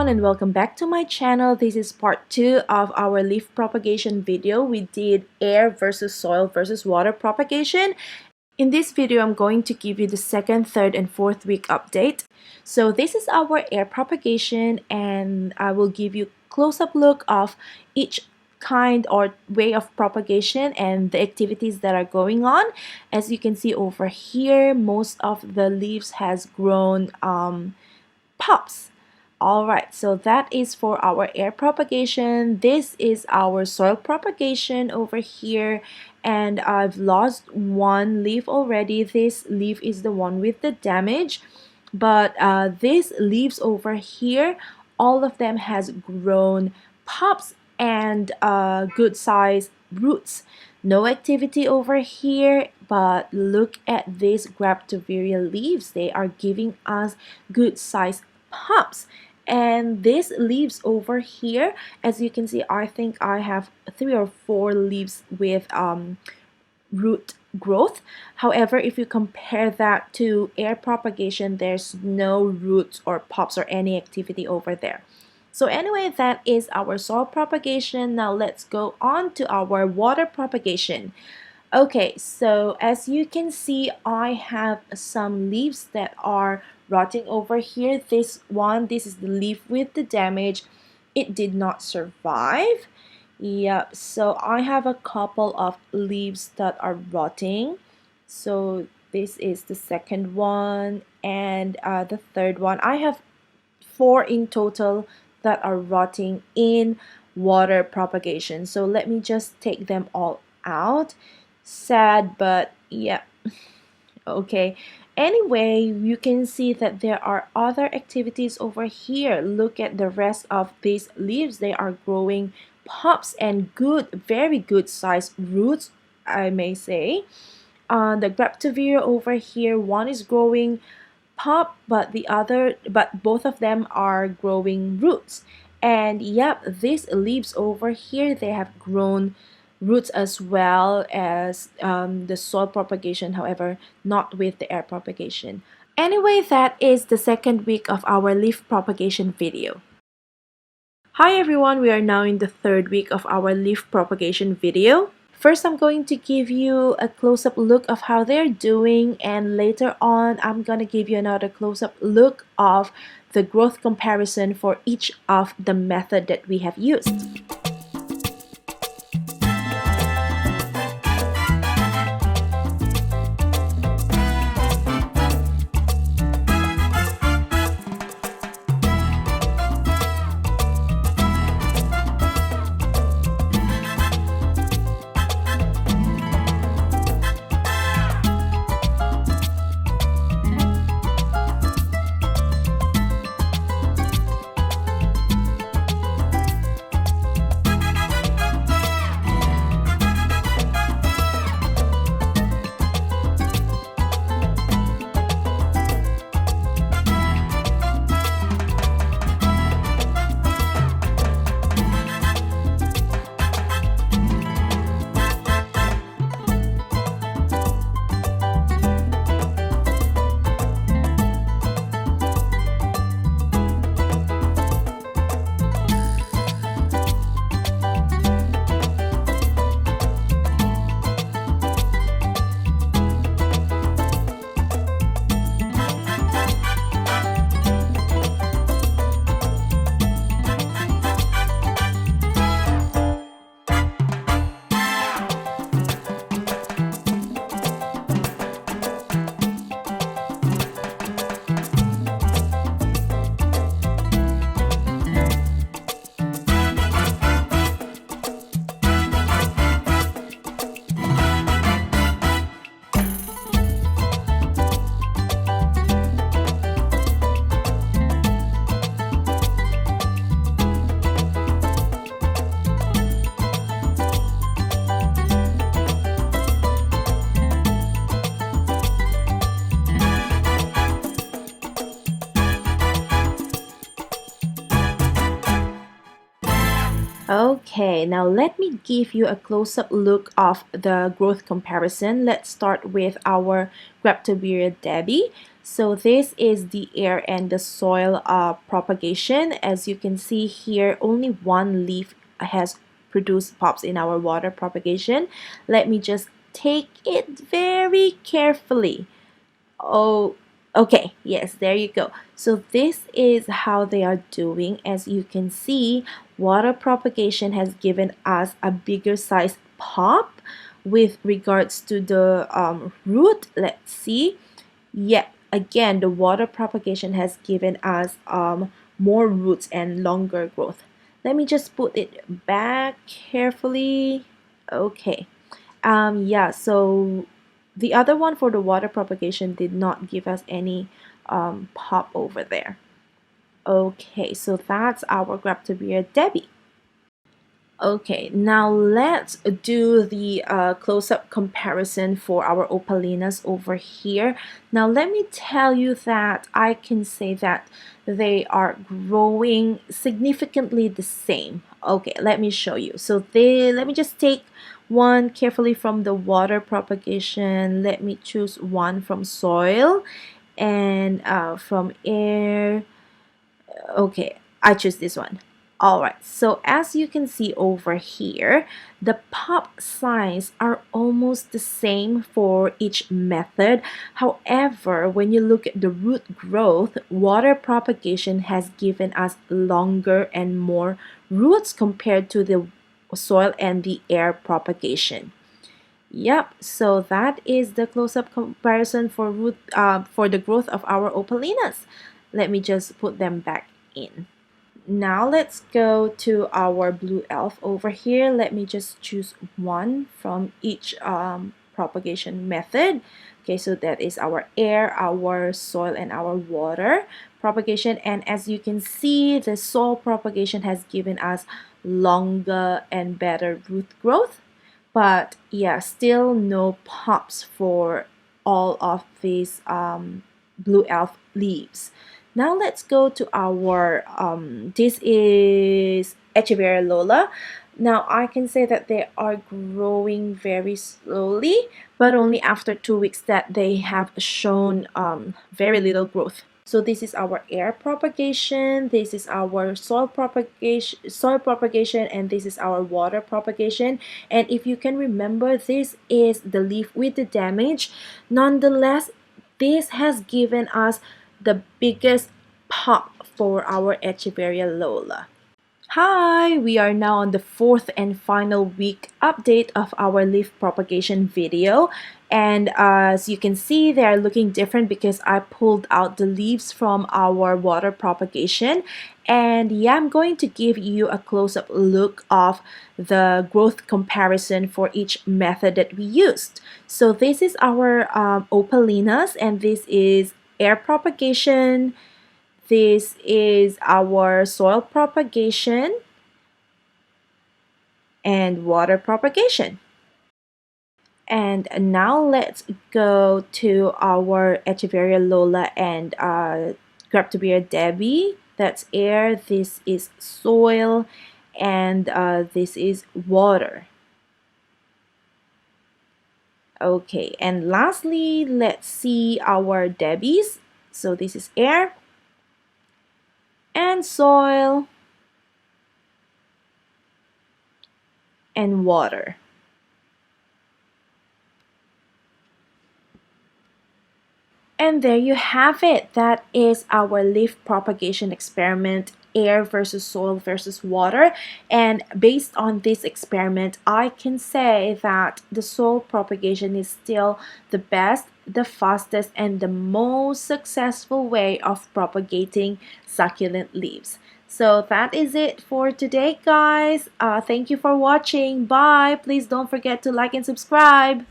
everyone, and welcome back to my channel. This is part 2 of our leaf propagation video. We did air versus soil versus water propagation. In this video, I'm going to give you the second, third, and fourth week update. So this is our air propagation, and I will give you a close-up look of each kind or way of propagation and the activities that are going on. As you can see over here, most of the leaves has grown pops. Alright, so that is for our air propagation. This is our soil propagation over here, and I've lost one leaf already. This leaf is the one with the damage, but these leaves over here, all of them has grown pops and good size roots. No activity over here, but look at these Graptoveria leaves. They are giving us good size pops. And these leaves over here, as you can see, I think I have 3 or 4 leaves with root growth. However, if you compare that to air propagation, there's no roots or pops or any activity over there. So anyway, that is our soil propagation. Now let's go on to our water propagation. Okay, so as you can see, I have some leaves that are rotting over here. This is the leaf with the damage. It did not survive. Yep, so I have a couple of leaves that are rotting. So this is the second one and the third one. I have 4 in total that are rotting in water propagation. So let me just take them all out. Sad, but yeah. Okay, anyway, you can see that there are other activities over here. Look at the rest of these leaves. They are growing pops and good, very good size roots, I may say. The Graptoveria over here, one is growing pop, but both of them are growing roots. And yep, these leaves over here, they have grown roots as well as the soil propagation, however not with the air propagation. Anyway, that is the second week of our leaf propagation video. Hi everyone, we are now in the third week of our leaf propagation video. First, I'm going to give you a close-up look of how they're doing, and later on I'm going to give you another close-up look of the growth comparison for each of the method that we have used. Okay, now let me give you a close-up look of the growth comparison. Let's start with our Graptoveria Debbie. So this is the air and the soil propagation. As you can see here, only one leaf has produced pops in our water propagation. Let me just take it very carefully. Oh, okay, yes, there you go. So this is how they are doing. As you can see, water propagation has given us a bigger size pop. With regards to the root, let's see. Yeah, again, the water propagation has given us more roots and longer growth. Let me just put it back carefully. Okay. Yeah, so the other one for the water propagation did not give us any pop over there. Okay, so that's our Graptoberia Debbie. Okay, now let's do the close-up comparison for our opalinas over here. Now let me tell you that I can say that they are growing significantly the same. Okay, let me show you. So let me just take one carefully from the water propagation. Let me choose one from soil and from air. Okay, I choose this one. Alright, so as you can see over here, the pop size are almost the same for each method. However, when you look at the root growth, water propagation has given us longer and more roots compared to the soil and the air propagation. Yep, so that is the close-up comparison for for the growth of our opalinas. Let me just put them back in. Now let's go to our blue elf over here. Let me just choose one from each propagation method. Okay, so that is our air, our soil, and our water propagation. And as you can see, the soil propagation has given us longer and better root growth. But yeah, still no pops for all of these blue elf leaves. Now let's go to our, this is Echeveria Lola. Now I can say that they are growing very slowly, but only after 2 weeks that they have shown very little growth. So this is our air propagation, this is our soil propagation, and this is our water propagation. And if you can remember, this is the leaf with the damage. Nonetheless, this has given us the biggest pop for our Echeveria Lola. Hi, we are now on the fourth and final week update of our leaf propagation video, and as you can see, they are looking different because I pulled out the leaves from our water propagation. And yeah, I'm going to give you a close-up look of the growth comparison for each method that we used. So this is our opalinas, and this is air propagation. This is our soil propagation and water propagation. And now let's go to our Echeveria Lola and Graptoberia Debbie. That's air, this is soil, and this is water. Okay, and lastly, let's see our Debbies. So this is air and soil and water. And there you have it. That is our leaf propagation experiment, air versus soil versus water. And based on this experiment, I can say that the soil propagation is still the best, the fastest, and the most successful way of propagating succulent leaves. So that is it for today, guys. Thank you for watching. Bye. Please don't forget to like and subscribe.